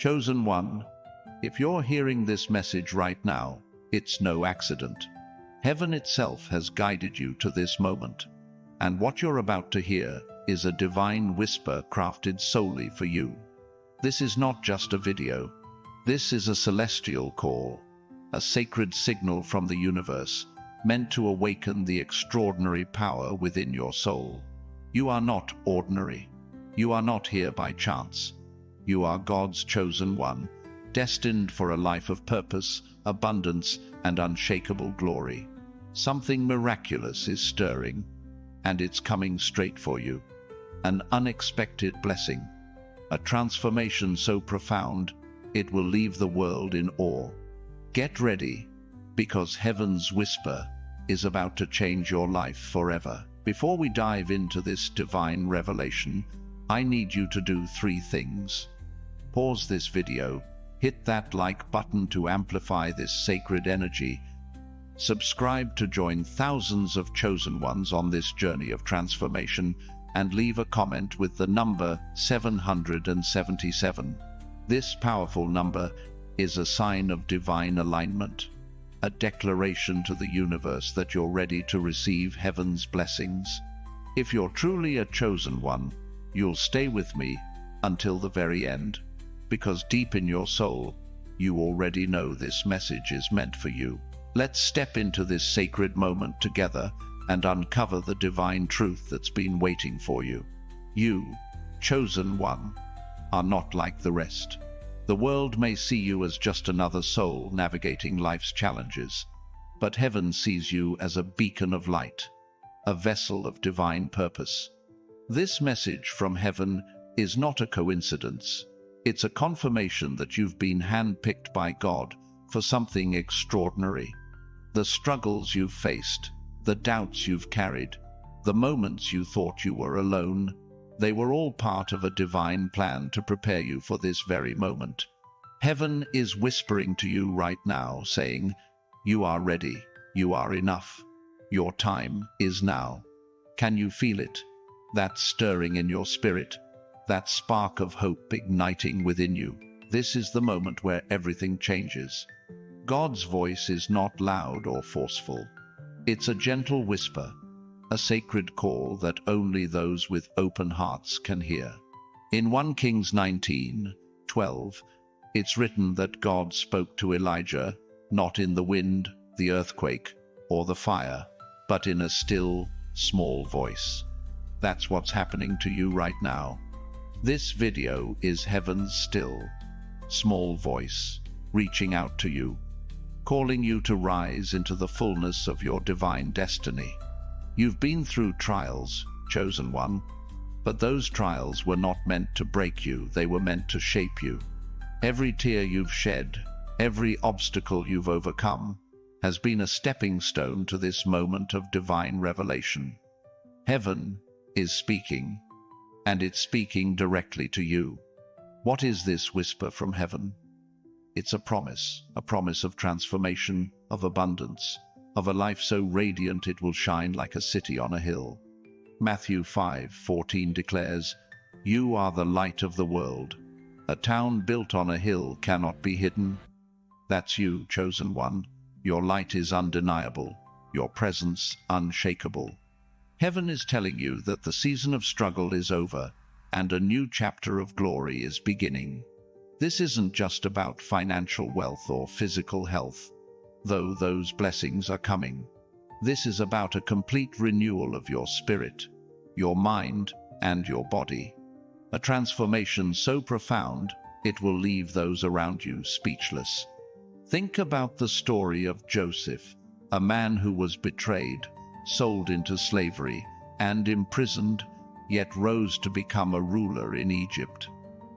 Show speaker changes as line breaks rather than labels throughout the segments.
Chosen one, if you're hearing this message right now, it's no accident. Heaven itself has guided you to this moment. And what you're about to hear is a divine whisper crafted solely for you. This is not just a video. This is a celestial call, a sacred signal from the universe, meant to awaken the extraordinary power within your soul. You are not ordinary. You are not here by chance. You are God's chosen one, destined for a life of purpose, abundance, and unshakable glory. Something miraculous is stirring, and it's coming straight for you. An unexpected blessing, a transformation so profound, it will leave the world in awe. Get ready, because heaven's whisper is about to change your life forever. Before we dive into this divine revelation, I need you to do 3 things. Pause this video, hit that like button to amplify this sacred energy, subscribe to join thousands of chosen ones on this journey of transformation, and leave a comment with the number 777. This powerful number is a sign of divine alignment, a declaration to the universe that you're ready to receive heaven's blessings. If you're truly a chosen one, you'll stay with me until the very end, because deep in your soul, you already know this message is meant for you. Let's step into this sacred moment together and uncover the divine truth that's been waiting for you. You, chosen one, are not like the rest. The world may see you as just another soul navigating life's challenges, but heaven sees you as a beacon of light, a vessel of divine purpose. This message from heaven is not a coincidence. It's a confirmation that you've been handpicked by God for something extraordinary. The struggles you've faced, the doubts you've carried, the moments you thought you were alone, they were all part of a divine plan to prepare you for this very moment. Heaven is whispering to you right now, saying, you are ready, you are enough, your time is now. Can you feel it? That stirring in your spirit, that spark of hope igniting within you. This is the moment where everything changes. God's voice is not loud or forceful. It's a gentle whisper, a sacred call that only those with open hearts can hear. In 1 Kings 19:12, it's written that God spoke to Elijah, not in the wind, the earthquake, or the fire, but in a still, small voice. That's what's happening to you right now. This video is heaven's still, small voice, reaching out to you, calling you to rise into the fullness of your divine destiny. You've been through trials, chosen one, but those trials were not meant to break you, they were meant to shape you. Every tear you've shed, every obstacle you've overcome, has been a stepping stone to this moment of divine revelation. Heaven is speaking, and it's speaking directly to you. What is this whisper from heaven? It's a promise of transformation, of abundance, of a life so radiant it will shine like a city on a hill. Matthew 5:14 declares, you are the light of the world. A town built on a hill cannot be hidden. That's you, chosen one. Your light is undeniable, your presence unshakable. Heaven is telling you that the season of struggle is over, and a new chapter of glory is beginning. This isn't just about financial wealth or physical health, though those blessings are coming. This is about a complete renewal of your spirit, your mind, and your body. A transformation so profound, it will leave those around you speechless. Think about the story of Joseph, a man who was betrayed, sold into slavery, and imprisoned, yet rose to become a ruler in Egypt.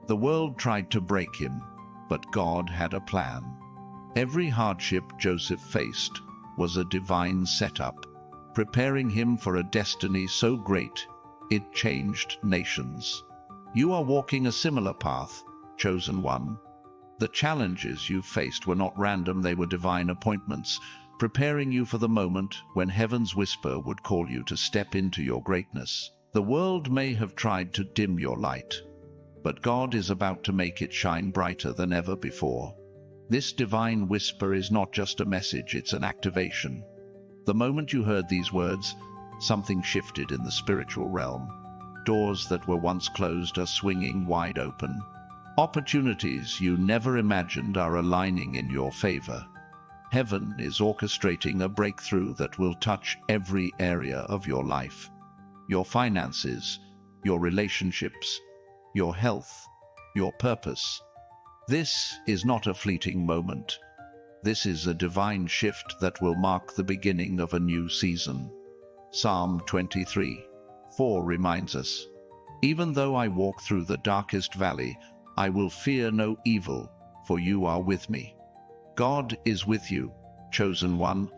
The world tried to break him, but God had a plan. Every hardship Joseph faced was a divine setup, preparing him for a destiny so great it changed nations. You are walking a similar path, chosen one. The challenges you faced were not random, they were divine appointments, preparing you for the moment when heaven's whisper would call you to step into your greatness. The world may have tried to dim your light, but God is about to make it shine brighter than ever before. This divine whisper is not just a message, it's an activation. The moment you heard these words, something shifted in the spiritual realm. Doors that were once closed are swinging wide open. Opportunities you never imagined are aligning in your favor. Heaven is orchestrating a breakthrough that will touch every area of your life. Your finances, your relationships, your health, your purpose. This is not a fleeting moment. This is a divine shift that will mark the beginning of a new season. Psalm 23:4 reminds us, "Even though I walk through the darkest valley, I will fear no evil, for you are with me." God is with you, chosen one,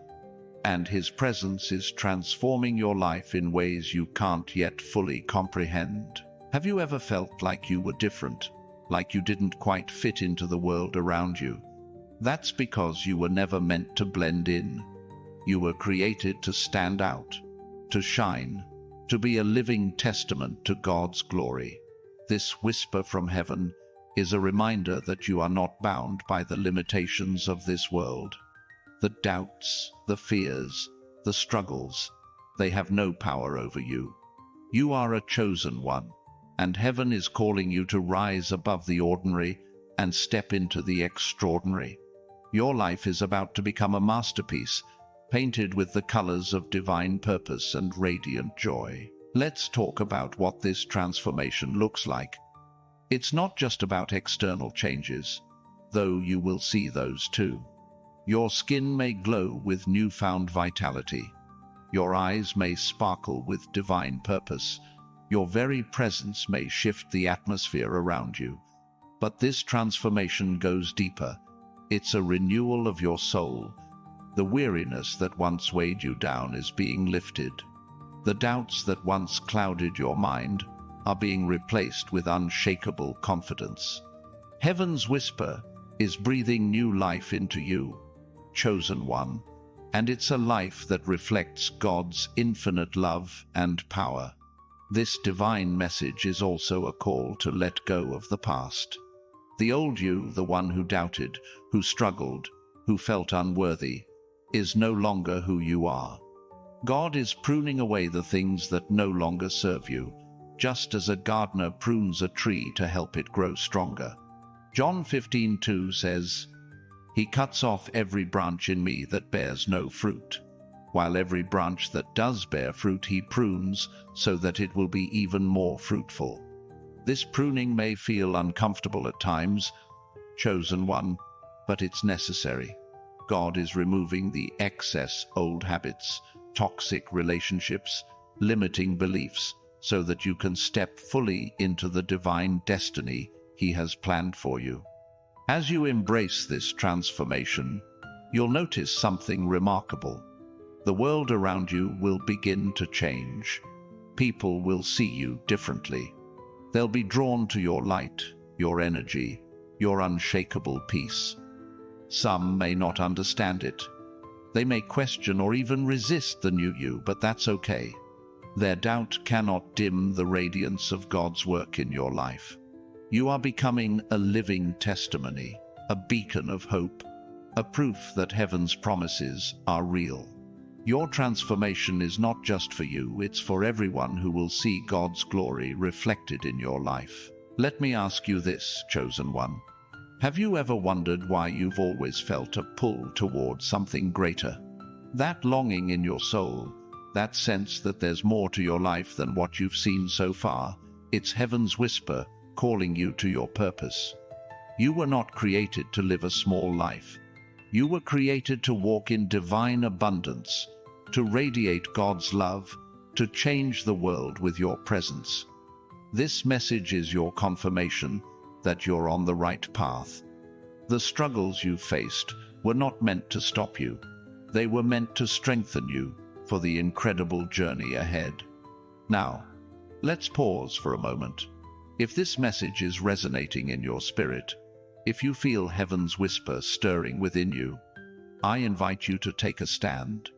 and His presence is transforming your life in ways you can't yet fully comprehend. Have you ever felt like you were different, like you didn't quite fit into the world around you? That's because you were never meant to blend in. You were created to stand out, to shine, to be a living testament to God's glory. This whisper from heaven is a reminder that you are not bound by the limitations of this world. The doubts, the fears, the struggles, they have no power over you. You are a chosen one, and heaven is calling you to rise above the ordinary and step into the extraordinary. Your life is about to become a masterpiece, painted with the colors of divine purpose and radiant joy. Let's talk about what this transformation looks like. It's not just about external changes, though you will see those too. Your skin may glow with newfound vitality. Your eyes may sparkle with divine purpose. Your very presence may shift the atmosphere around you. But this transformation goes deeper. It's a renewal of your soul. The weariness that once weighed you down is being lifted. The doubts that once clouded your mind are being replaced with unshakable confidence. Heaven's whisper is breathing new life into you, chosen one, and it's a life that reflects God's infinite love and power. This divine message is also a call to let go of the past. The old you, the one who doubted, who struggled, who felt unworthy, is no longer who you are. God is pruning away the things that no longer serve you, just as a gardener prunes a tree to help it grow stronger. John 15:2 says, "He cuts off every branch in me that bears no fruit, while every branch that does bear fruit He prunes so that it will be even more fruitful." This pruning may feel uncomfortable at times, chosen one, but it's necessary. God is removing the excess old habits, toxic relationships, limiting beliefs, so that you can step fully into the divine destiny He has planned for you. As you embrace this transformation, you'll notice something remarkable. The world around you will begin to change. People will see you differently. They'll be drawn to your light, your energy, your unshakable peace. Some may not understand it. They may question or even resist the new you, but that's okay. Their doubt cannot dim the radiance of God's work in your life. You are becoming a living testimony, a beacon of hope, a proof that heaven's promises are real. Your transformation is not just for you, it's for everyone who will see God's glory reflected in your life. Let me ask you this, chosen one. Have you ever wondered why you've always felt a pull towards something greater? That longing in your soul, that sense that there's more to your life than what you've seen so far, it's heaven's whisper calling you to your purpose. You were not created to live a small life. You were created to walk in divine abundance, to radiate God's love, to change the world with your presence. This message is your confirmation that you're on the right path. The struggles you faced were not meant to stop you. They were meant to strengthen you for the incredible journey ahead. Now, let's pause for a moment. If this message is resonating in your spirit, if you feel heaven's whisper stirring within you, I invite you to take a stand.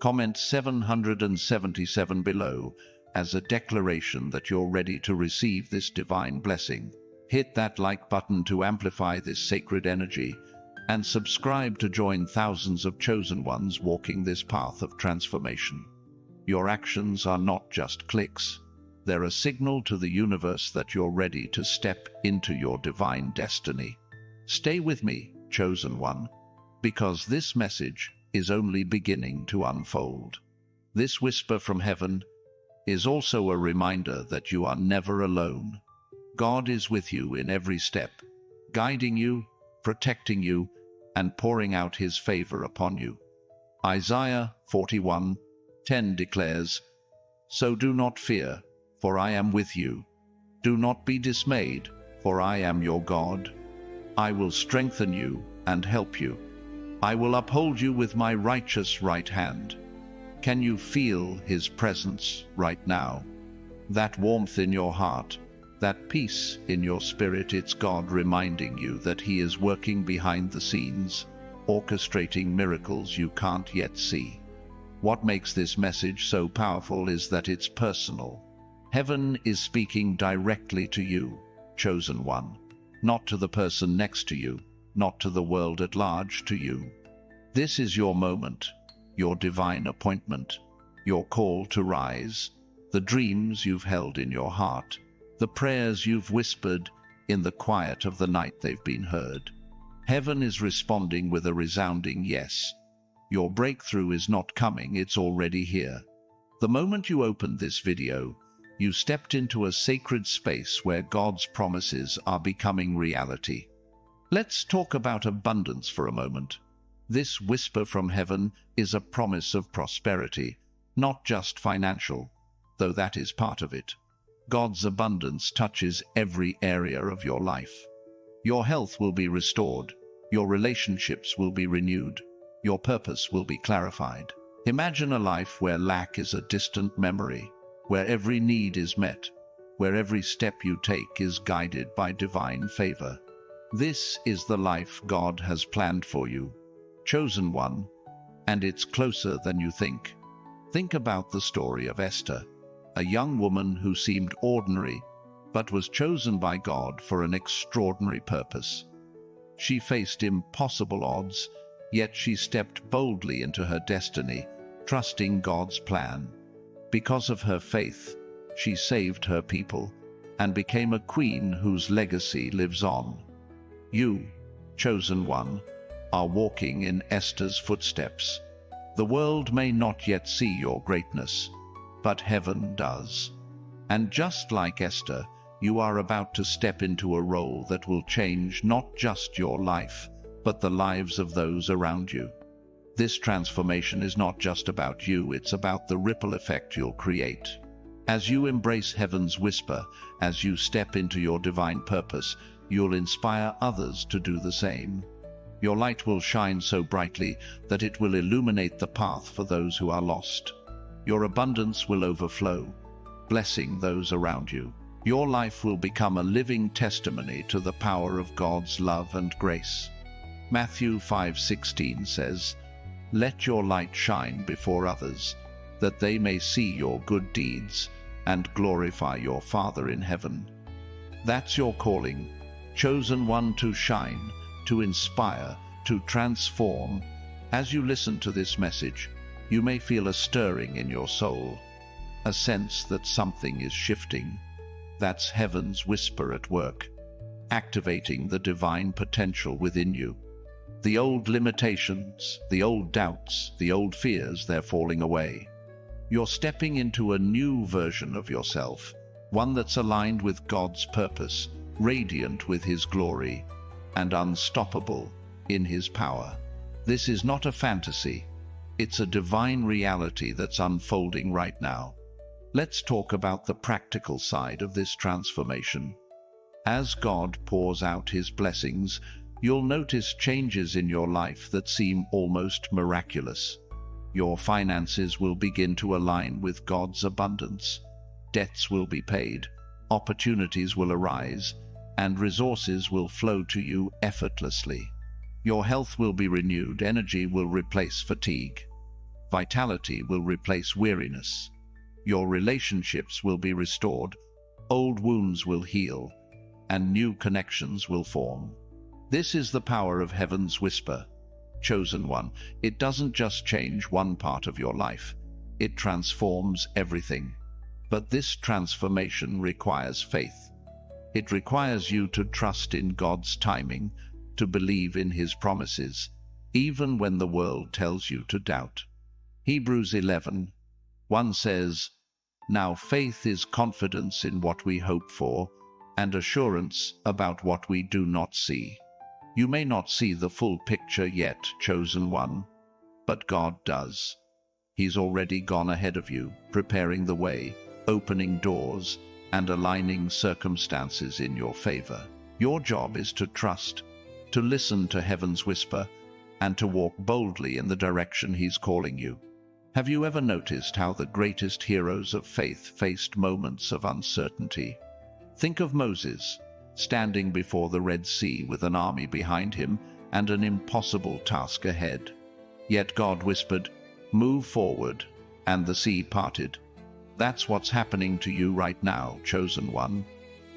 Comment 777 below as a declaration that you're ready to receive this divine blessing. Hit that like button to amplify this sacred energy, and subscribe to join thousands of chosen ones walking this path of transformation. Your actions are not just clicks. They're a signal to the universe that you're ready to step into your divine destiny. Stay with me, chosen one, because this message is only beginning to unfold. This whisper from heaven is also a reminder that you are never alone. God is with you in every step, guiding you, protecting you, and pouring out his favor upon you. Isaiah 41:10 declares, "So do not fear, for I am with you. Do not be dismayed, for I am your God. I will strengthen you and help you. I will uphold you with my righteous right hand." Can you feel his presence right now? That warmth in your heart, that peace in your spirit, it's God reminding you that he is working behind the scenes, orchestrating miracles you can't yet see. What makes this message so powerful is that it's personal. Heaven is speaking directly to you, chosen one, not to the person next to you, not to the world at large, to you. This is your moment, your divine appointment, your call to rise, the dreams you've held in your heart, the prayers you've whispered in the quiet of the night, they've been heard. Heaven is responding with a resounding yes. Your breakthrough is not coming, it's already here. The moment you opened this video, you stepped into a sacred space where God's promises are becoming reality. Let's talk about abundance for a moment. This whisper from heaven is a promise of prosperity, not just financial, though that is part of it. God's abundance touches every area of your life. Your health will be restored, your relationships will be renewed, your purpose will be clarified. Imagine a life where lack is a distant memory, where every need is met, where every step you take is guided by divine favor. This is the life God has planned for you, chosen one, and it's closer than you think. Think about the story of Esther, a young woman who seemed ordinary, but was chosen by God for an extraordinary purpose. She faced impossible odds, yet she stepped boldly into her destiny, trusting God's plan. Because of her faith, she saved her people and became a queen whose legacy lives on. You, chosen one, are walking in Esther's footsteps. The world may not yet see your greatness, but heaven does. And just like Esther, you are about to step into a role that will change not just your life, but the lives of those around you. This transformation is not just about you, it's about the ripple effect you'll create. As you embrace heaven's whisper, as you step into your divine purpose, you'll inspire others to do the same. Your light will shine so brightly that it will illuminate the path for those who are lost. Your abundance will overflow, blessing those around you. Your life will become a living testimony to the power of God's love and grace. Matthew 5:16 says, "Let your light shine before others, that they may see your good deeds and glorify your Father in heaven." That's your calling, chosen one, to shine, to inspire, to transform. As you listen to this message, you may feel a stirring in your soul, a sense that something is shifting. That's heaven's whisper at work, activating the divine potential within you. The old limitations, the old doubts, the old fears, they're falling away. You're stepping into a new version of yourself, one that's aligned with God's purpose, radiant with his glory, and unstoppable in his power. This is not a fantasy. It's a divine reality that's unfolding right now. Let's talk about the practical side of this transformation. As God pours out his blessings, you'll notice changes in your life that seem almost miraculous. Your finances will begin to align with God's abundance. Debts will be paid, opportunities will arise, and resources will flow to you effortlessly. Your health will be renewed, energy will replace fatigue, vitality will replace weariness. Your relationships will be restored, old wounds will heal, and new connections will form. This is the power of heaven's whisper. Chosen one, it doesn't just change one part of your life. It transforms everything. But this transformation requires faith. It requires you to trust in God's timing, to believe in His promises, even when the world tells you to doubt. Hebrews 11:1 says, "Now faith is confidence in what we hope for, and assurance about what we do not see." You may not see the full picture yet, chosen one, but God does. He's already gone ahead of you, preparing the way, opening doors, and aligning circumstances in your favor. Your job is to trust, to listen to heaven's whisper, and to walk boldly in the direction He's calling you. Have you ever noticed how the greatest heroes of faith faced moments of uncertainty? Think of Moses, standing before the Red Sea with an army behind him and an impossible task ahead. Yet God whispered, "Move forward," and the sea parted. That's what's happening to you right now, chosen one.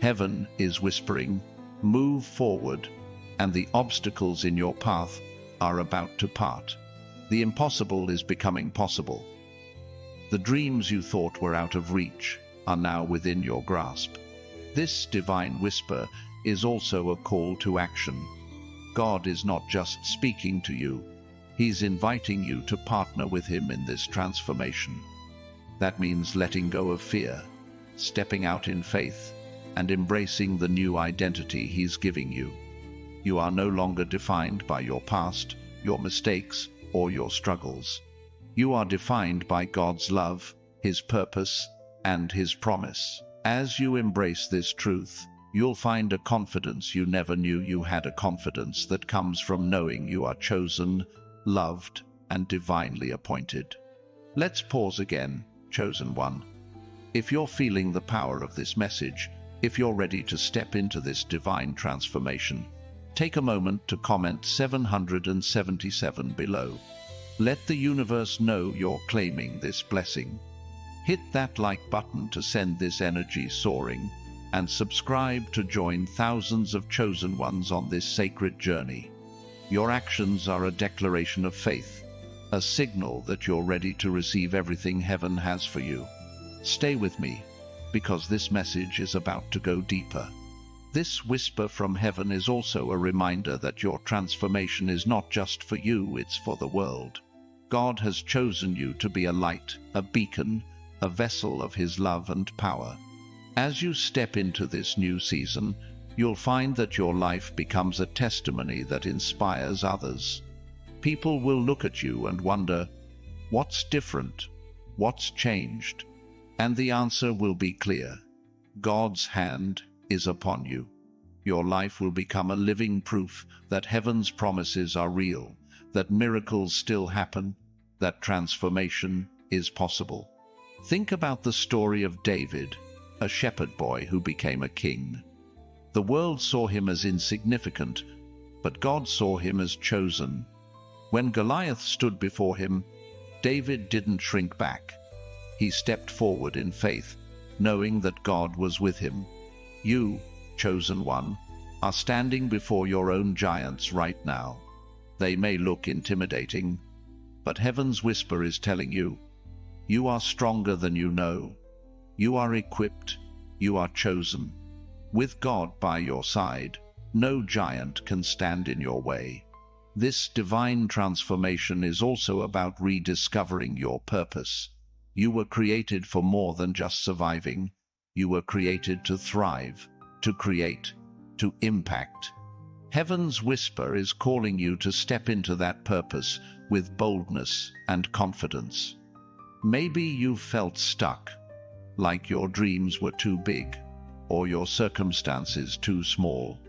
Heaven is whispering, "Move forward," and the obstacles in your path are about to part. The impossible is becoming possible. The dreams you thought were out of reach are now within your grasp. This divine whisper is also a call to action. God is not just speaking to you, He's inviting you to partner with Him in this transformation. That means letting go of fear, stepping out in faith, and embracing the new identity He's giving you. You are no longer defined by your past, your mistakes, or your struggles. You are defined by God's love, His purpose, and His promise. As you embrace this truth, you'll find a confidence you never knew you had, a confidence that comes from knowing you are chosen, loved, and divinely appointed. Let's pause again, chosen one. If you're feeling the power of this message, if you're ready to step into this divine transformation, take a moment to comment 777 below. Let the universe know you're claiming this blessing. Hit that like button to send this energy soaring, and subscribe to join thousands of chosen ones on this sacred journey. Your actions are a declaration of faith, a signal that you're ready to receive everything heaven has for you. Stay with me, because this message is about to go deeper. This whisper from heaven is also a reminder that your transformation is not just for you, it's for the world. God has chosen you to be a light, a beacon, a vessel of His love and power. As you step into this new season, you'll find that your life becomes a testimony that inspires others. People will look at you and wonder, what's different? What's changed? And the answer will be clear. God's hand is upon you. Your life will become a living proof that heaven's promises are real, that miracles still happen, that transformation is possible. Think about the story of David, a shepherd boy who became a king. The world saw him as insignificant, but God saw him as chosen. When Goliath stood before him, David didn't shrink back. He stepped forward in faith, knowing that God was with him. You, chosen one, are standing before your own giants right now. They may look intimidating, but heaven's whisper is telling you, you are stronger than you know. You are equipped. You are chosen. With God by your side, no giant can stand in your way. This divine transformation is also about rediscovering your purpose. You were created for more than just surviving. You were created to thrive, to create, to impact. Heaven's whisper is calling you to step into that purpose with boldness and confidence. Maybe you've felt stuck, like your dreams were too big, or your circumstances too small.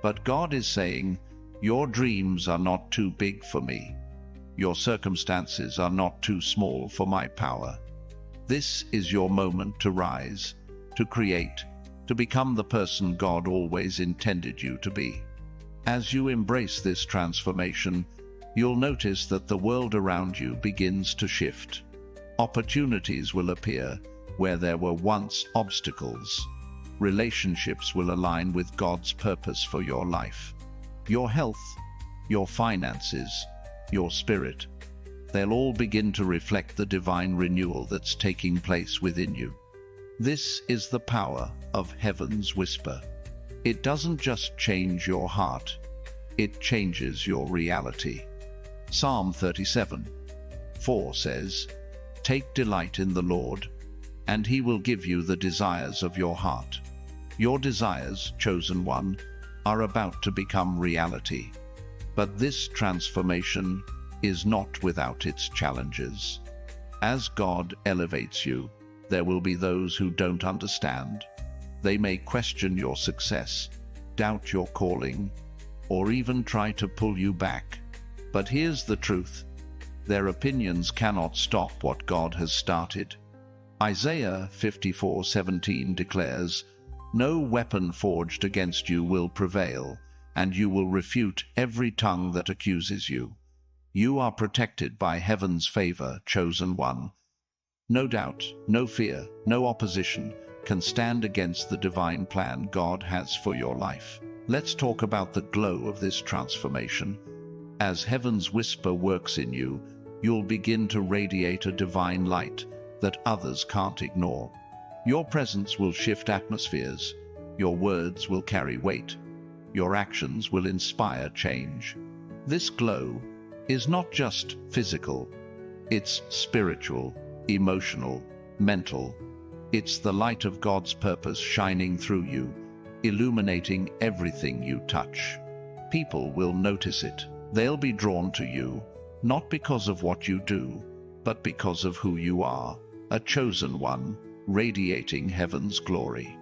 But God is saying, your dreams are not too big for me. Your circumstances are not too small for my power. This is your moment to rise, to create, to become the person God always intended you to be. As you embrace this transformation, you'll notice that the world around you begins to shift. Opportunities will appear where there were once obstacles. Relationships will align with God's purpose for your life. Your health, your finances, your spirit, they'll all begin to reflect the divine renewal that's taking place within you. This is the power of heaven's whisper. It doesn't just change your heart, it changes your reality. Psalm 37:4 says, "Take delight in the Lord, and he will give you the desires of your heart." Your desires, chosen one, are about to become reality. But this transformation is not without its challenges. As God elevates you, there will be those who don't understand. They may question your success, doubt your calling, or even try to pull you back. But here's the truth: their opinions cannot stop what God has started. Isaiah 54:17 declares, "No weapon forged against you will prevail, and you will refute every tongue that accuses you." You are protected by heaven's favor, chosen one. No doubt, no fear, no opposition can stand against the divine plan God has for your life. Let's talk about the glow of this transformation. As heaven's whisper works in you, you'll begin to radiate a divine light that others can't ignore. Your presence will shift atmospheres, your words will carry weight, your actions will inspire change. This glow is not just physical, it's spiritual, emotional, mental. It's the light of God's purpose shining through you, illuminating everything you touch. People will notice it. They'll be drawn to you, not because of what you do, but because of who you are, a chosen one, radiating heaven's glory.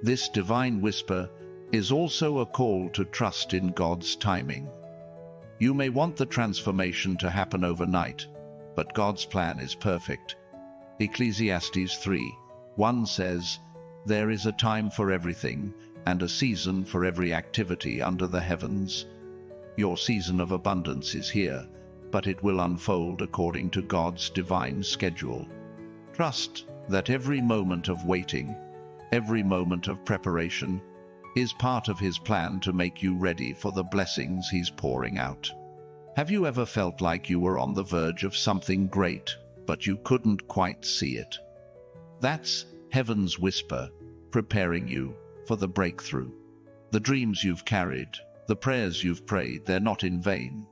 This divine whisper is also a call to trust in God's timing. You may want the transformation to happen overnight, but God's plan is perfect. Ecclesiastes 3:1 says, "There is a time for everything, and a season for every activity under the heavens." Your season of abundance is here, but it will unfold according to God's divine schedule. Trust that every moment of waiting, every moment of preparation, is part of His plan to make you ready for the blessings He's pouring out. Have you ever felt like you were on the verge of something great, but you couldn't quite see it? That's heaven's whisper, preparing you for the breakthrough. The dreams you've carried, the prayers you've prayed, they're not in vain.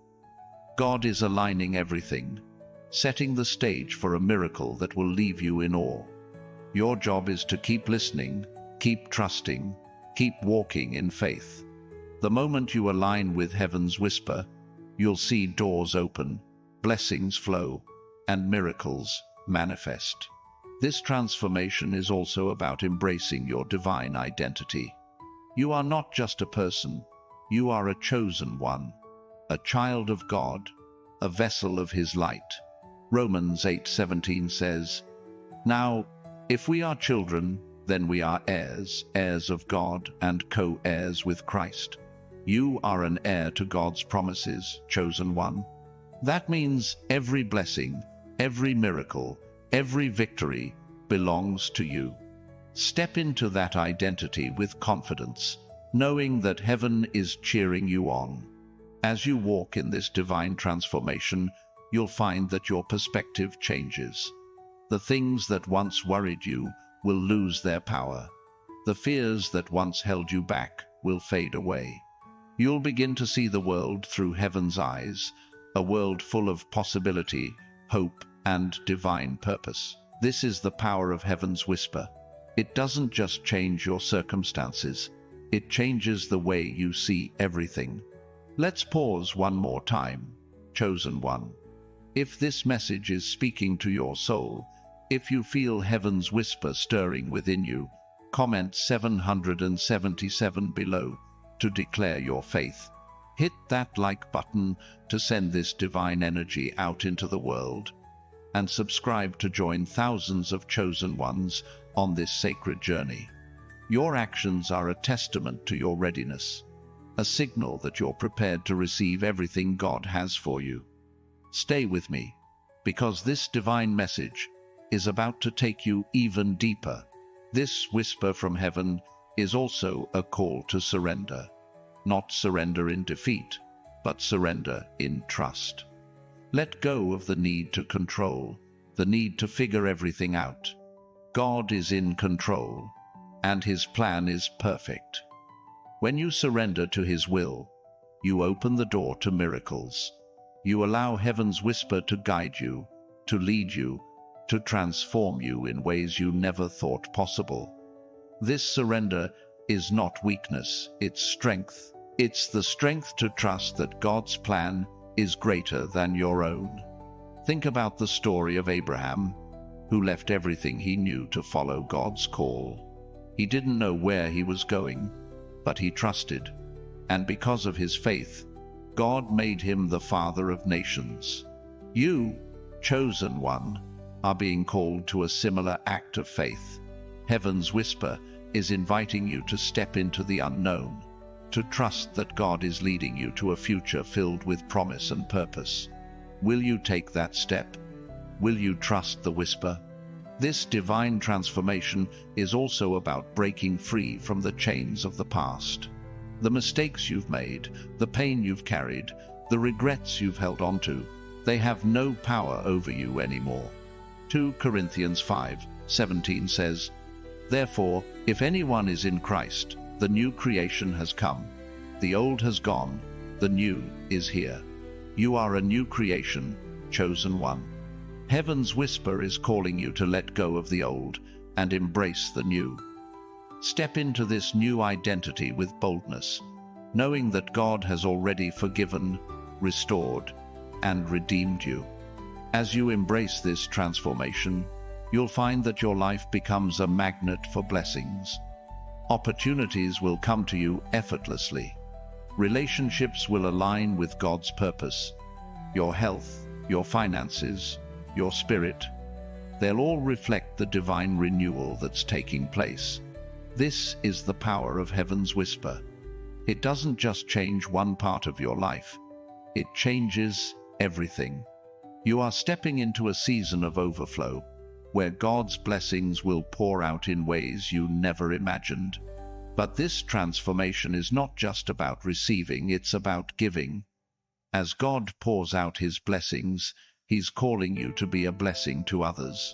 God is aligning everything, setting the stage for a miracle that will leave you in awe. Your job is to keep listening, keep trusting, keep walking in faith. The moment you align with heaven's whisper, you'll see doors open, blessings flow, and miracles manifest. This transformation is also about embracing your divine identity. You are not just a person, you are a chosen one, a child of God, a vessel of His light. Romans 8:17 says, "Now, if we are children, then we are heirs, heirs of God and co-heirs with Christ." You are an heir to God's promises, chosen one. That means every blessing, every miracle, every victory belongs to you. Step into that identity with confidence, knowing that heaven is cheering you on. As you walk in this divine transformation, you'll find that your perspective changes. The things that once worried you will lose their power. The fears that once held you back will fade away. You'll begin to see the world through heaven's eyes, a world full of possibility, hope, and divine purpose. This is the power of heaven's whisper. It doesn't just change your circumstances, it changes the way you see everything. Let's pause one more time, chosen one. If this message is speaking to your soul, if you feel heaven's whisper stirring within you, comment 777 below to declare your faith. Hit that like button to send this divine energy out into the world, and subscribe to join thousands of chosen ones on this sacred journey. Your actions are a testament to your readiness, a signal that you're prepared to receive everything God has for you. Stay with me, because this divine message is about to take you even deeper. This whisper from heaven is also a call to surrender. Not surrender in defeat, but surrender in trust. Let go of the need to control, the need to figure everything out. God is in control, and His plan is perfect. When you surrender to His will, you open the door to miracles. You allow heaven's whisper to guide you, to lead you, to transform you in ways you never thought possible. This surrender is not weakness, it's strength. It's the strength to trust that God's plan is greater than your own. Think about the story of Abraham, who left everything he knew to follow God's call. He didn't know where he was going, but he trusted. And because of his faith, God made him the father of nations. You, chosen one, are being called to a similar act of faith. Heaven's whisper is inviting you to step into the unknown, to trust that God is leading you to a future filled with promise and purpose. Will you take that step? Will you trust the whisper? This divine transformation is also about breaking free from the chains of the past. The mistakes you've made, the pain you've carried, the regrets you've held onto, they have no power over you anymore. 2 Corinthians 5:17 says, "Therefore, if anyone is in Christ, the new creation has come. The old has gone, the new is here." You are a new creation, chosen one. Heaven's whisper is calling you to let go of the old and embrace the new. Step into this new identity with boldness, knowing that God has already forgiven, restored, and redeemed you. As you embrace this transformation, you'll find that your life becomes a magnet for blessings. Opportunities will come to you effortlessly. Relationships will align with God's purpose. Your health, your finances, your spirit, they'll all reflect the divine renewal that's taking place. This is the power of heaven's whisper. It doesn't just change one part of your life, it changes everything. You are stepping into a season of overflow, where God's blessings will pour out in ways you never imagined. But this transformation is not just about receiving, it's about giving. As God pours out His blessings, He's calling you to be a blessing to others.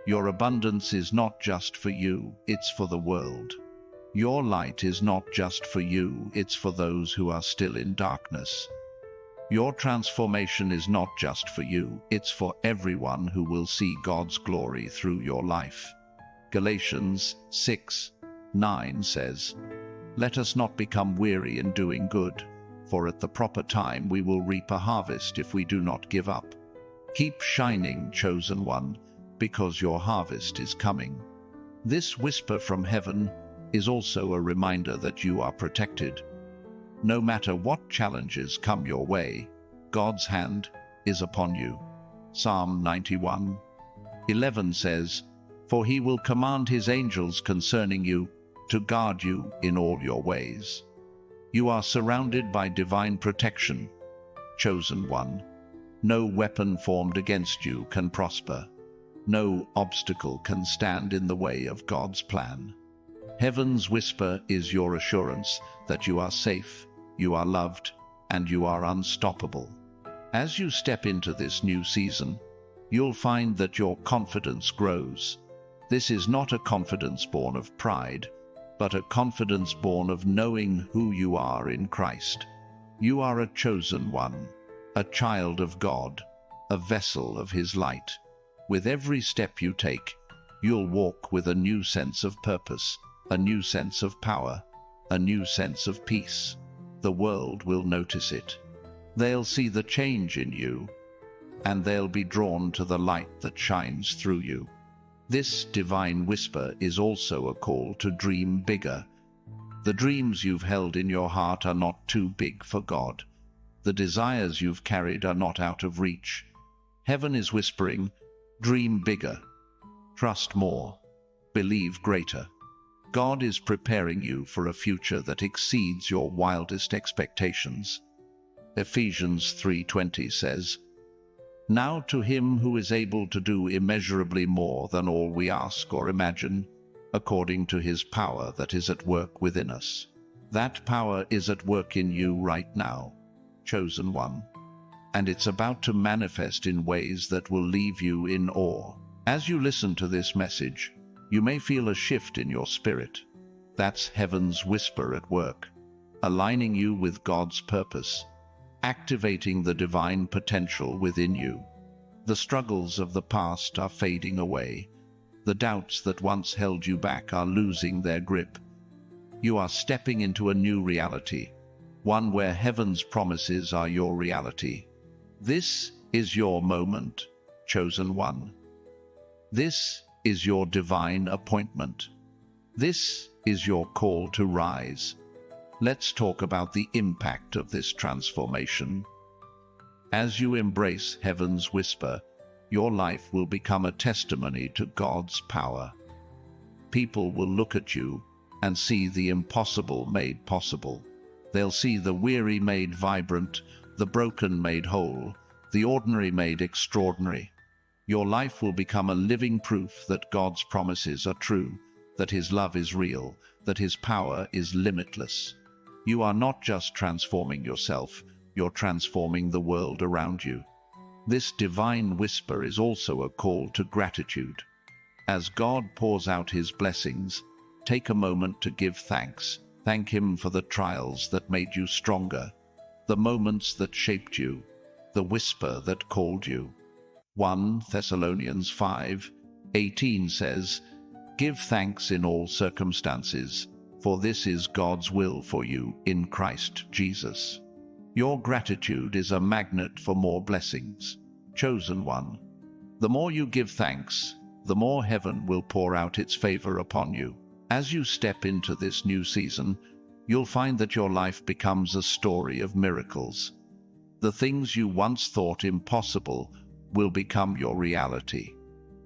Your abundance is not just for you, it's for the world. Your light is not just for you, it's for those who are still in darkness. Your transformation is not just for you, it's for everyone who will see God's glory through your life. Galatians 6:9 says, "Let us not become weary in doing good, for at the proper time we will reap a harvest if we do not give up." Keep shining, chosen one, because your harvest is coming. This whisper from heaven is also a reminder that you are protected. No matter what challenges come your way, God's hand is upon you. Psalm 91:11 says, "For He will command His angels concerning you to guard you in all your ways." You are surrounded by divine protection, chosen one. No weapon formed against you can prosper. No obstacle can stand in the way of God's plan. Heaven's whisper is your assurance that you are safe, you are loved, and you are unstoppable. As you step into this new season, you'll find that your confidence grows. This is not a confidence born of pride, but a confidence born of knowing who you are in Christ. You are a chosen one, a child of God, a vessel of His light. With every step you take, you'll walk with a new sense of purpose, a new sense of power, a new sense of peace. The world will notice it. They'll see the change in you, and they'll be drawn to the light that shines through you. This divine whisper is also a call to dream bigger. The dreams you've held in your heart are not too big for God. The desires you've carried are not out of reach. Heaven is whispering, dream bigger, trust more, believe greater. God is preparing you for a future that exceeds your wildest expectations. Ephesians 3:20 says, "Now to Him who is able to do immeasurably more than all we ask or imagine, according to his power that is at work within us. That power is at work in you right now, chosen one. And it's about to manifest in ways that will leave you in awe. As you listen to this message, you may feel a shift in your spirit. That's heaven's whisper at work, aligning you with God's purpose, activating the divine potential within you. The struggles of the past are fading away. The doubts that once held you back are losing their grip. You are stepping into a new reality, one where heaven's promises are your reality. This is your moment, chosen one. This is your divine appointment. This is your call to rise. Let's talk about the impact of this transformation. As you embrace heaven's whisper, your life will become a testimony to God's power. People will look at you and see the impossible made possible. They'll see the weary made vibrant, the broken made whole, the ordinary made extraordinary. Your life will become a living proof that God's promises are true, that his love is real, that his power is limitless. You are not just transforming yourself, you're transforming the world around you. This divine whisper is also a call to gratitude. As God pours out his blessings, take a moment to give thanks. Thank him for the trials that made you stronger, the moments that shaped you, the whisper that called you. 1 Thessalonians 5:18 says, "Give thanks in all circumstances, for this is God's will for you in Christ Jesus." Your gratitude is a magnet for more blessings, chosen one. The more you give thanks, the more heaven will pour out its favor upon you. As you step into this new season, you'll find that your life becomes a story of miracles. The things you once thought impossible will become your reality.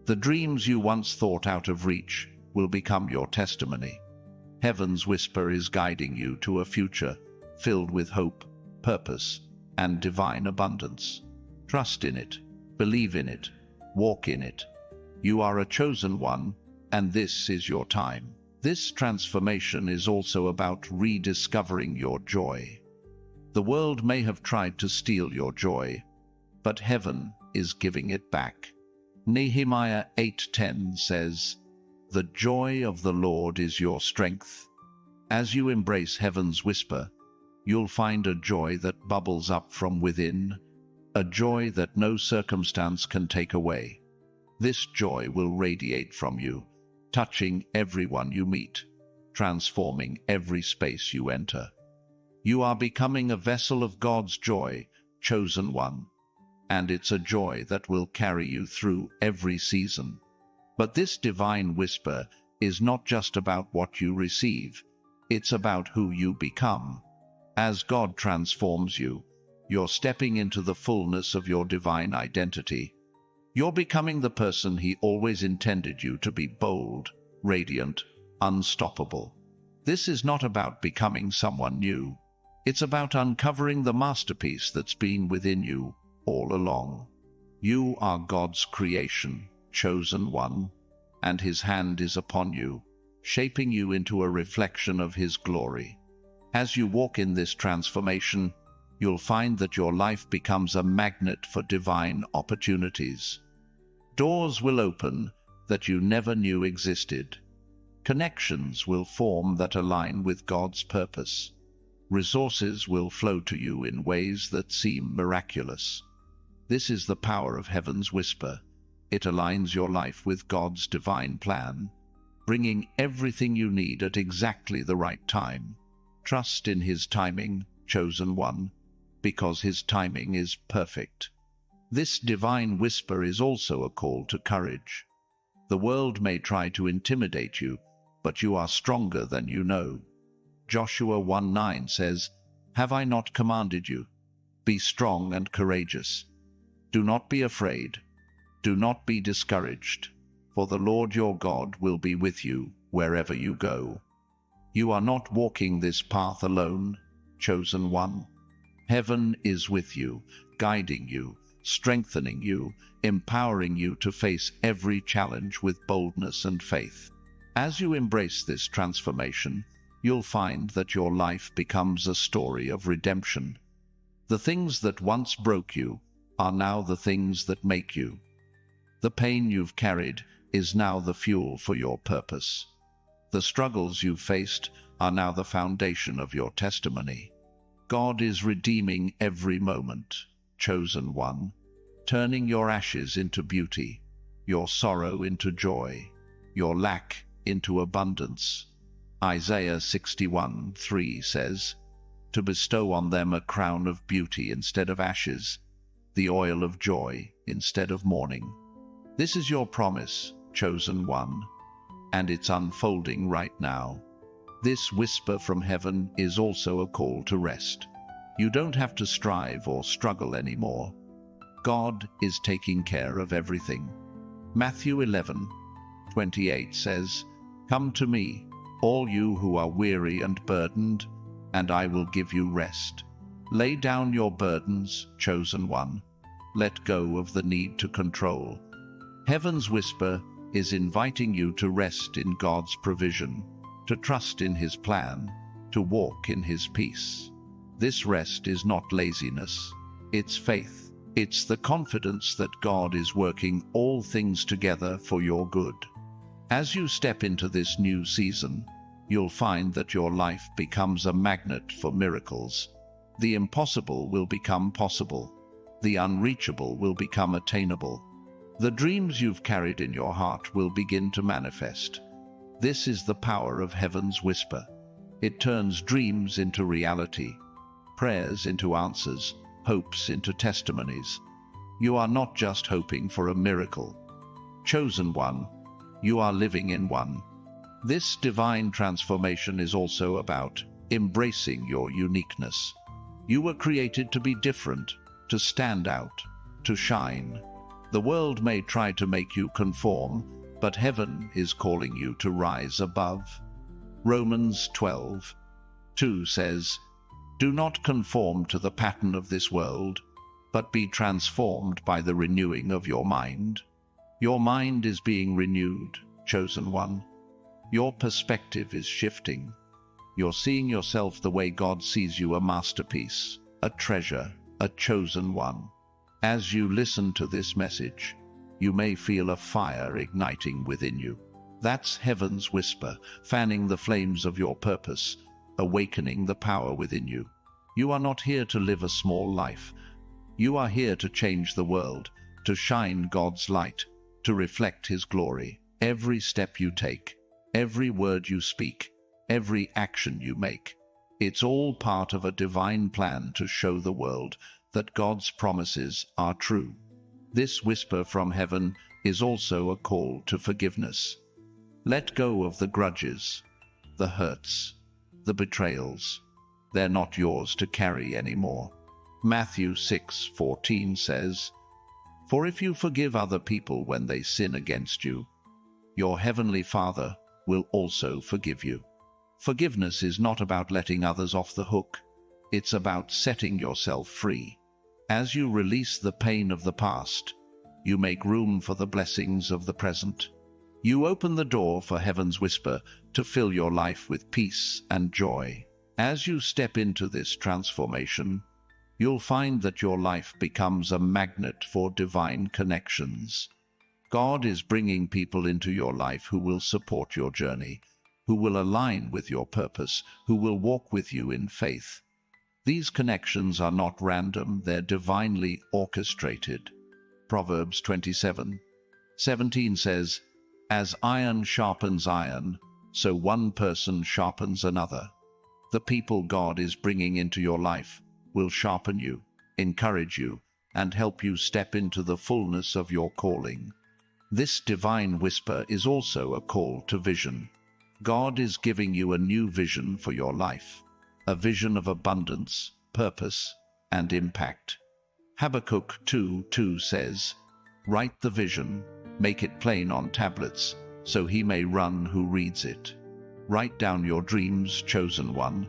The dreams you once thought out of reach will become your testimony. Heaven's whisper is guiding you to a future filled with hope, purpose, and divine abundance. Trust in it, believe in it, walk in it. You are a chosen one, and this is your time. This transformation is also about rediscovering your joy. The world may have tried to steal your joy, but heaven is giving it back. Nehemiah 8:10 says, "The joy of the Lord is your strength." As you embrace heaven's whisper, you'll find a joy that bubbles up from within, a joy that no circumstance can take away. This joy will radiate from you, touching everyone you meet, transforming every space you enter. You are becoming a vessel of God's joy, chosen one, and it's a joy that will carry you through every season. But this divine whisper is not just about what you receive, it's about who you become. As God transforms you, you're stepping into the fullness of your divine identity. You're becoming the person he always intended you to be: bold, radiant, unstoppable. This is not about becoming someone new. It's about uncovering the masterpiece that's been within you all along. You are God's creation, chosen one, and his hand is upon you, shaping you into a reflection of his glory. As you walk in this transformation, you'll find that your life becomes a magnet for divine opportunities. Doors will open that you never knew existed. Connections will form that align with God's purpose. Resources will flow to you in ways that seem miraculous. This is the power of heaven's whisper. It aligns your life with God's divine plan, bringing everything you need at exactly the right time. Trust in his timing, chosen one, because his timing is perfect. This divine whisper is also a call to courage. The world may try to intimidate you, but you are stronger than you know. Joshua 1:9 says, "Have I not commanded you? Be strong and courageous. Do not be afraid. Do not be discouraged, for the Lord your God will be with you wherever you go." You are not walking this path alone, chosen one. Heaven is with you, guiding you, strengthening you, empowering you to face every challenge with boldness and faith. As you embrace this transformation, you'll find that your life becomes a story of redemption. The things that once broke you are now the things that make you. The pain you've carried is now the fuel for your purpose. The struggles you've faced are now the foundation of your testimony. God is redeeming every moment, chosen one, turning your ashes into beauty, your sorrow into joy, your lack into abundance. Isaiah 61:3 says, "To bestow on them a crown of beauty instead of ashes, the oil of joy instead of mourning." This is your promise, chosen one, and it's unfolding right now. This whisper from heaven is also a call to rest. You don't have to strive or struggle anymore. God is taking care of everything. Matthew 11:28 says, "Come to me, all you who are weary and burdened, and I will give you rest." Lay down your burdens, chosen one. Let go of the need to control. Heaven's whisper is inviting you to rest in God's provision, to trust in His plan, to walk in His peace. This rest is not laziness, it's faith. It's the confidence that God is working all things together for your good. As you step into this new season, you'll find that your life becomes a magnet for miracles. The impossible will become possible. The unreachable will become attainable. The dreams you've carried in your heart will begin to manifest. This is the power of heaven's whisper. It turns dreams into reality, prayers into answers, hopes into testimonies. You are not just hoping for a miracle. Chosen one, you are living in one. This divine transformation is also about embracing your uniqueness. You were created to be different, to stand out, to shine. The world may try to make you conform, but heaven is calling you to rise above. Romans 12:2 says, "Do not conform to the pattern of this world, but be transformed by the renewing of your mind." Your mind is being renewed, chosen one. Your perspective is shifting. You're seeing yourself the way God sees you, a masterpiece, a treasure, a chosen one. As you listen to this message, you may feel a fire igniting within you. That's heaven's whisper, fanning the flames of your purpose, awakening the power within you. You are not here to live a small life. You are here to change the world, to shine God's light, to reflect His glory. Every step you take, every word you speak, every action you make, it's all part of a divine plan to show the world that God's promises are true. This whisper from heaven is also a call to forgiveness. Let go of the grudges, the hurts, the betrayals. They're not yours to carry anymore. Matthew 6:14 says, "For if you forgive other people when they sin against you, your heavenly Father will also forgive you." Forgiveness is not about letting others off the hook. It's about setting yourself free. As you release the pain of the past, you make room for the blessings of the present. You open the door for heaven's whisper to fill your life with peace and joy. As you step into this transformation, you'll find that your life becomes a magnet for divine connections. God is bringing people into your life who will support your journey, who will align with your purpose, who will walk with you in faith. These connections are not random, they're divinely orchestrated. Proverbs 27:17 says, "As iron sharpens iron, so one person sharpens another." The people God is bringing into your life will sharpen you, encourage you, and help you step into the fullness of your calling. This divine whisper is also a call to vision. God is giving you a new vision for your life, a vision of abundance, purpose, and impact. Habakkuk 2:2 says, "Write the vision, make it plain on tablets, so he may run who reads it." Write down your dreams, chosen one.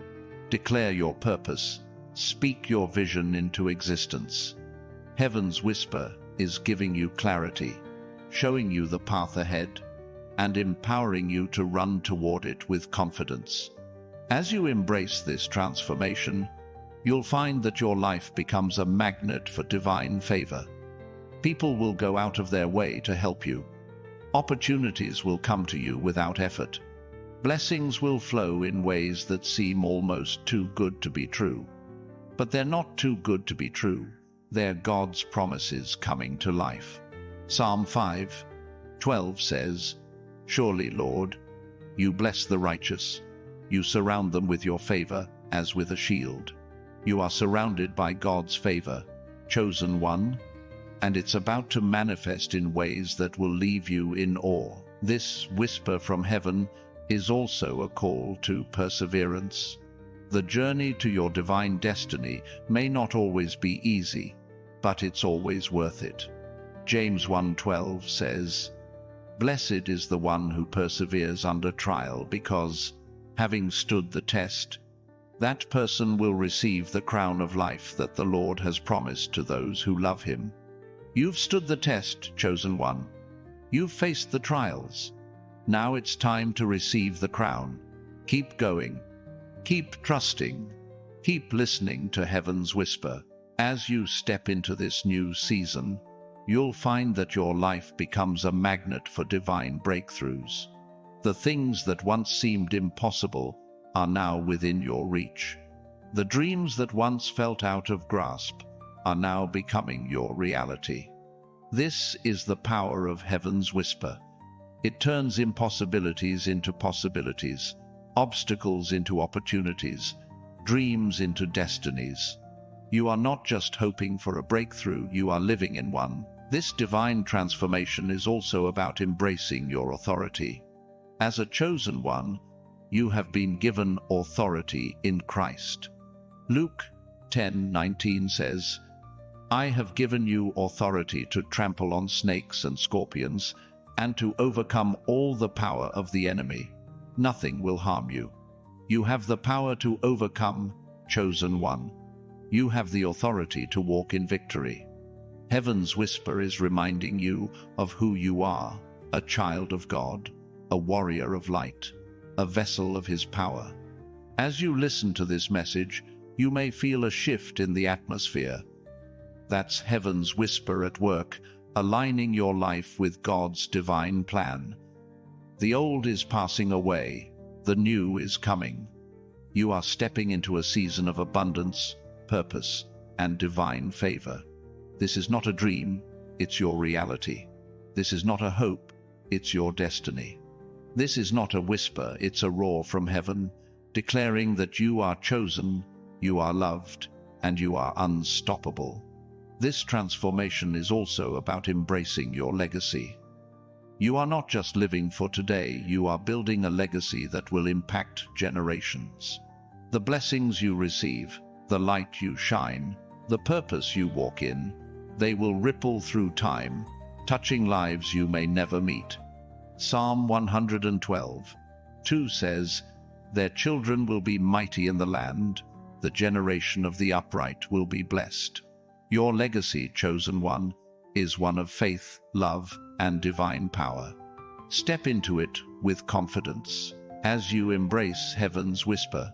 Declare your purpose. Speak your vision into existence. Heaven's whisper is giving you clarity, showing you the path ahead. and empowering you to run toward it with confidence. As you embrace this transformation, you'll find that your life becomes a magnet for divine favor. People will go out of their way to help you. Opportunities will come to you without effort. Blessings will flow in ways that seem almost too good to be true. But they're not too good to be true. They're God's promises coming to life. Psalm 5:12 says, "Surely, Lord, you bless the righteous. You surround them with your favor as with a shield." You are surrounded by God's favor, chosen one, and it's about to manifest in ways that will leave you in awe. This whisper from heaven is also a call to perseverance. The journey to your divine destiny may not always be easy, but it's always worth it. James 1:12 says, "Blessed is the one who perseveres under trial, because, having stood the test, that person will receive the crown of life that the Lord has promised to those who love him." You've stood the test, chosen one. You've faced the trials. Now it's time to receive the crown. Keep going. Keep trusting. Keep listening to heaven's whisper. As you step into this new season, you'll find that your life becomes a magnet for divine breakthroughs. The things that once seemed impossible are now within your reach. The dreams that once felt out of grasp are now becoming your reality. This is the power of heaven's whisper. It turns impossibilities into possibilities, obstacles into opportunities, dreams into destinies. You are not just hoping for a breakthrough, you are living in one. This divine transformation is also about embracing your authority. As a chosen one, you have been given authority in Christ. Luke 10:19 says, "I have given you authority to trample on snakes and scorpions, and to overcome all the power of the enemy. Nothing will harm you." You have the power to overcome, chosen one. You have the authority to walk in victory. Heaven's whisper is reminding you of who you are: a child of God, a warrior of light, a vessel of his power. As you listen to this message, you may feel a shift in the atmosphere. That's heaven's whisper at work, aligning your life with God's divine plan. The old is passing away, the new is coming. You are stepping into a season of abundance, purpose, and divine favor. This is not a dream, it's your reality. This is not a hope, it's your destiny. This is not a whisper, it's a roar from heaven, declaring that you are chosen, you are loved, and you are unstoppable. This transformation is also about embracing your legacy. You are not just living for today, you are building a legacy that will impact generations. The blessings you receive, the light you shine, the purpose you walk in, they will ripple through time, touching lives you may never meet. Psalm 112:2 says, "Their children will be mighty in the land, the generation of the upright will be blessed." Your legacy, chosen one, is one of faith, love, and divine power. Step into it with confidence. As you embrace heaven's whisper,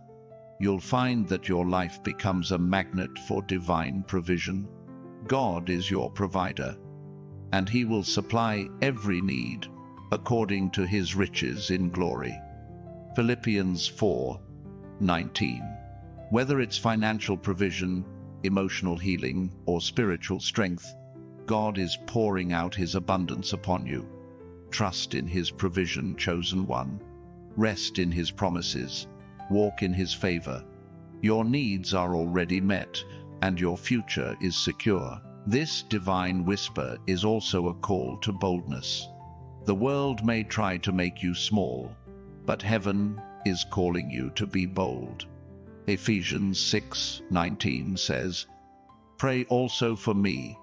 you'll find that your life becomes a magnet for divine provision. God is your provider, and he will supply every need according to his riches in glory. Philippians 4:19. Whether it's financial provision, emotional healing, or spiritual strength, God is pouring out his abundance upon you. Trust in his provision, chosen one. Rest in his promises. Walk in his favor. Your needs are already met, and your future is secure. This divine whisper is also a call to boldness. The world may try to make you small, but heaven is calling you to be bold. Ephesians 6:19 says, "Pray also for me,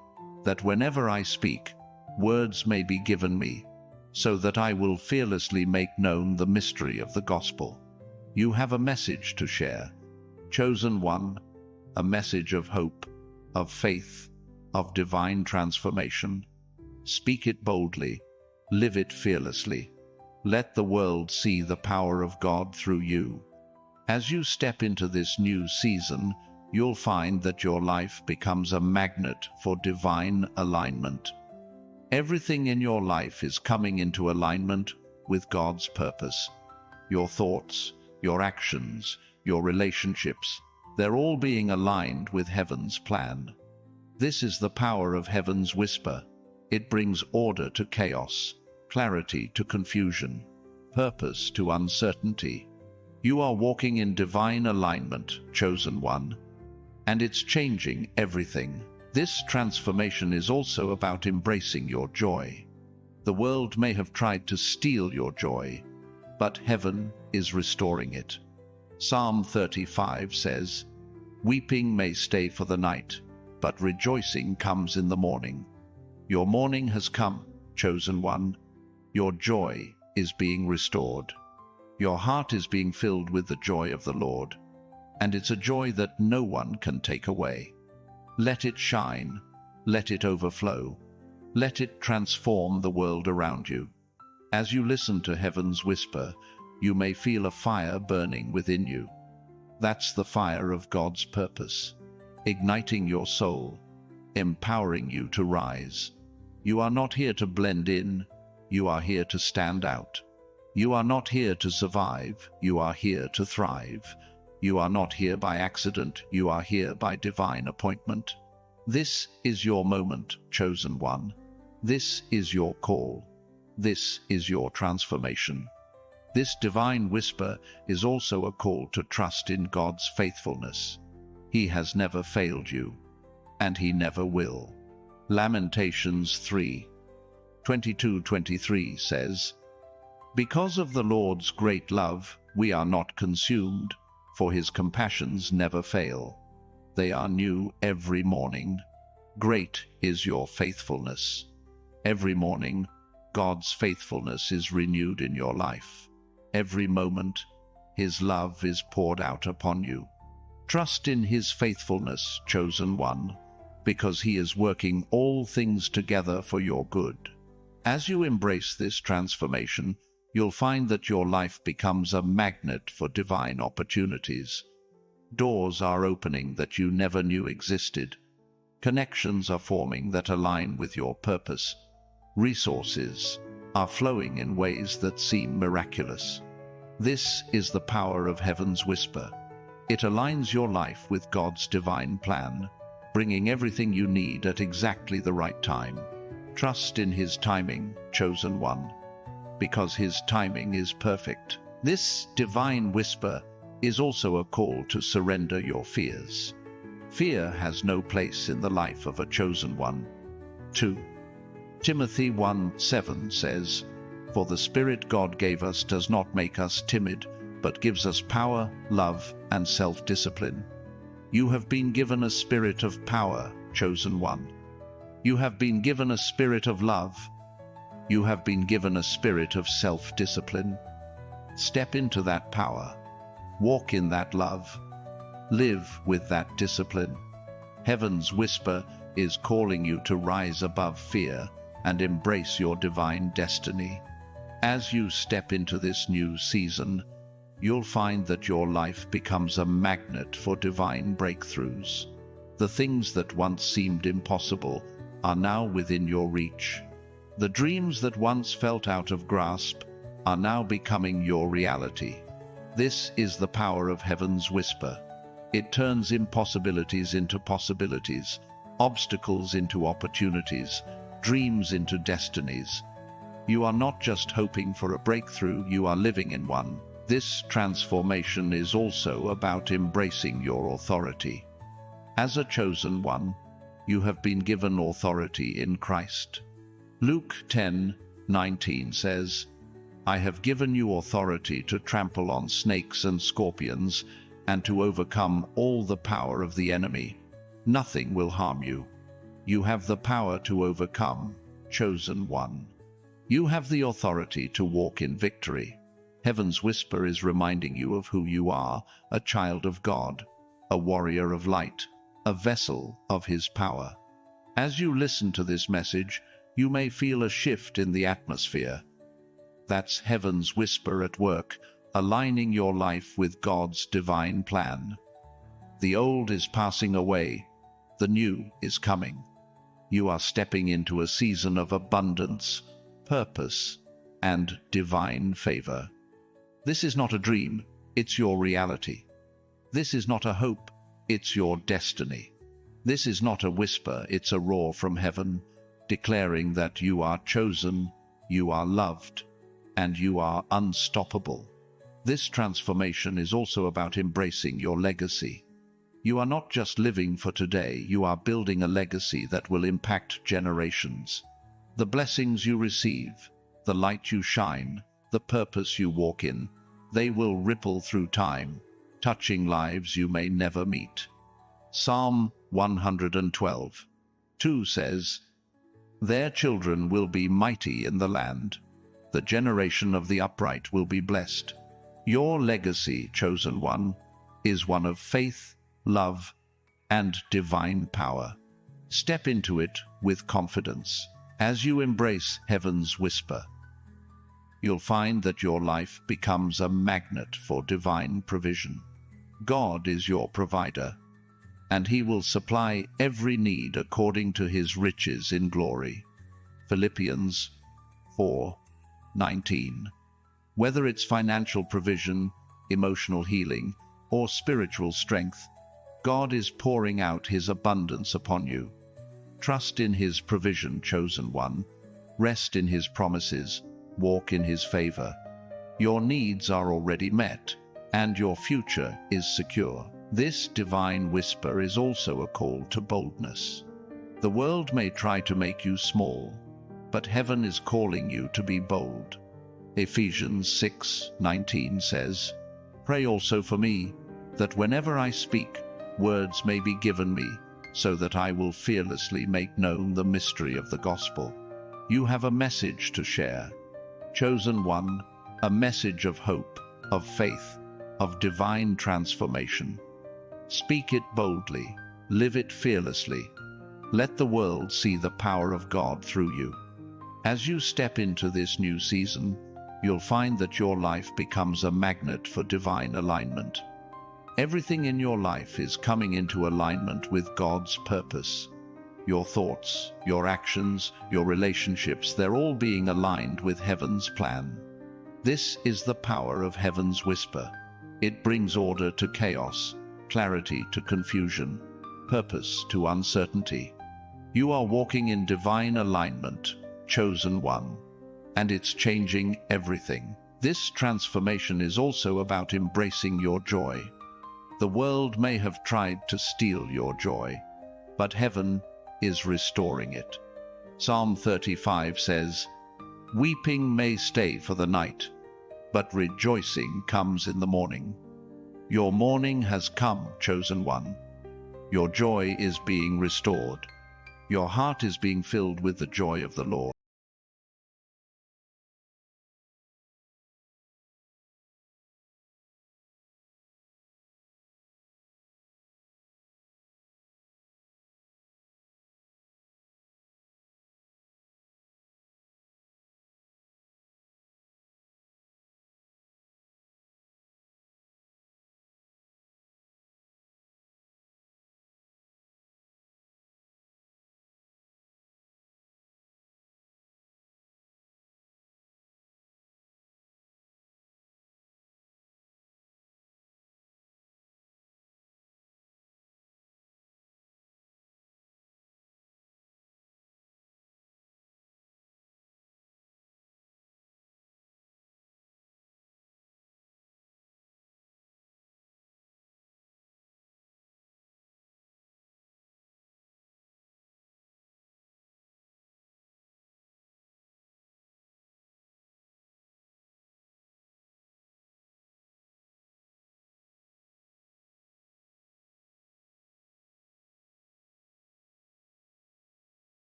that whenever I speak, words may be given me, so that I will fearlessly make known the mystery of the gospel." You have a message to share, chosen one, a message of hope, of faith, of divine transformation. Speak it boldly, live it fearlessly. Let the world see the power of God through you. As you step into this new season, you'll find that your life becomes a magnet for divine alignment. Everything in your life is coming into alignment with God's purpose. Your thoughts, your actions, your relationships, they're all being aligned with heaven's plan. This is the power of heaven's whisper. It brings order to chaos, clarity to confusion, purpose to uncertainty. You are walking in divine alignment, chosen one, and it's changing everything. This transformation is also about embracing your joy. The world may have tried to steal your joy, but heaven is restoring it. Psalm 35 says, "Weeping may stay for the night, but rejoicing comes in the morning." Your morning has come, chosen one. Your joy is being restored. Your heart is being filled with the joy of the Lord, and it's a joy that no one can take away. Let it shine, let it overflow, let it transform the world around you. As you listen to heaven's whisper, you may feel a fire burning within you. That's the fire of God's purpose, igniting your soul, empowering you to rise. You are not here to blend in, you are here to stand out. You are not here to survive, you are here to thrive. You are not here by accident, you are here by divine appointment. This is your moment, chosen one. This is your call. This is your transformation. This divine whisper is also a call to trust in God's faithfulness. He has never failed you, and He never will. Lamentations 3:22-23 says, "Because of the Lord's great love, we are not consumed, for His compassions never fail. They are new every morning. Great is your faithfulness." Every morning, God's faithfulness is renewed in your life. Every moment, His love is poured out upon you. Trust in His faithfulness, chosen one, because He is working all things together for your good. As you embrace this transformation, you'll find that your life becomes a magnet for divine opportunities. Doors are opening that you never knew existed. Connections are forming that align with your purpose. Resources are flowing in ways that seem miraculous. This is the power of heaven's whisper. It aligns your life with God's divine plan, bringing everything you need at exactly the right time. Trust in His timing, chosen one, because His timing is perfect. This divine whisper is also a call to surrender your fears. Fear has no place in the life of a chosen one. 2 Timothy 1:7 says, "For the Spirit God gave us does not make us timid, but gives us power, love, and self-discipline." You have been given a spirit of power, chosen one. You have been given a spirit of love. You have been given a spirit of self-discipline. Step into that power. Walk in that love. Live with that discipline. Heaven's whisper is calling you to rise above fear and embrace your divine destiny. As you step into this new season, you'll find that your life becomes a magnet for divine breakthroughs. The things that once seemed impossible are now within your reach. The dreams that once felt out of grasp are now becoming your reality. This is the power of heaven's whisper. It turns impossibilities into possibilities, obstacles into opportunities, dreams into destinies. You are not just hoping for a breakthrough, you are living in one. This transformation is also about embracing your authority. As a chosen one, you have been given authority in Christ. Luke 10:19 says, "I have given you authority to trample on snakes and scorpions, and to overcome all the power of the enemy. Nothing will harm you." You have the power to overcome, chosen one. You have the authority to walk in victory. Heaven's whisper is reminding you of who you are, a child of God, a warrior of light, a vessel of His power. As you listen to this message, you may feel a shift in the atmosphere. That's heaven's whisper at work, aligning your life with God's divine plan. The old is passing away, the new is coming. You are stepping into a season of abundance, purpose, and divine favor. This is not a dream, it's your reality. This is not a hope, it's your destiny. This is not a whisper, it's a roar from heaven, declaring that you are chosen, you are loved, and you are unstoppable. This transformation is also about embracing your legacy. You are not just living for today, you are building a legacy that will impact generations. The blessings you receive, the light you shine, the purpose you walk in, they will ripple through time, touching lives you may never meet. Psalm 112:2 says, "Their children will be mighty in the land. The generation of the upright will be blessed." Your legacy, chosen one, is one of faith, love, and divine power. Step into it with confidence. As you embrace heaven's whisper, you'll find that your life becomes a magnet for divine provision. God is your provider, and He will supply every need according to His riches in glory. Philippians 4:19. Whether it's financial provision, emotional healing, or spiritual strength, God is pouring out His abundance upon you. Trust in His provision, chosen one. Rest in His promises. Walk in His favor. Your needs are already met, and your future is secure. This divine whisper is also a call to boldness. The world may try to make you small, but heaven is calling you to be bold. Ephesians 6:19 says, "Pray also for me, that whenever I speak, words may be given me, so that I will fearlessly make known the mystery of the gospel." You have a message to share. Chosen one, a message of hope, of faith, of divine transformation. Speak it boldly, live it fearlessly. Let the world see the power of God through you. As you step into this new season, you'll find that your life becomes a magnet for divine alignment. Everything in your life is coming into alignment with God's purpose. Your thoughts, your actions, your relationships, they're all being aligned with heaven's plan. This is the power of heaven's whisper. It brings order to chaos, clarity to confusion, purpose to uncertainty. You are walking in divine alignment, chosen one, and it's changing everything. This transformation is also about embracing your joy. The world may have tried to steal your joy, but heaven is restoring it. Psalm 35 says, "Weeping may stay for the night, but rejoicing comes in the morning." Your morning has come, chosen one. Your joy is being restored. Your heart is being filled with the joy of the Lord.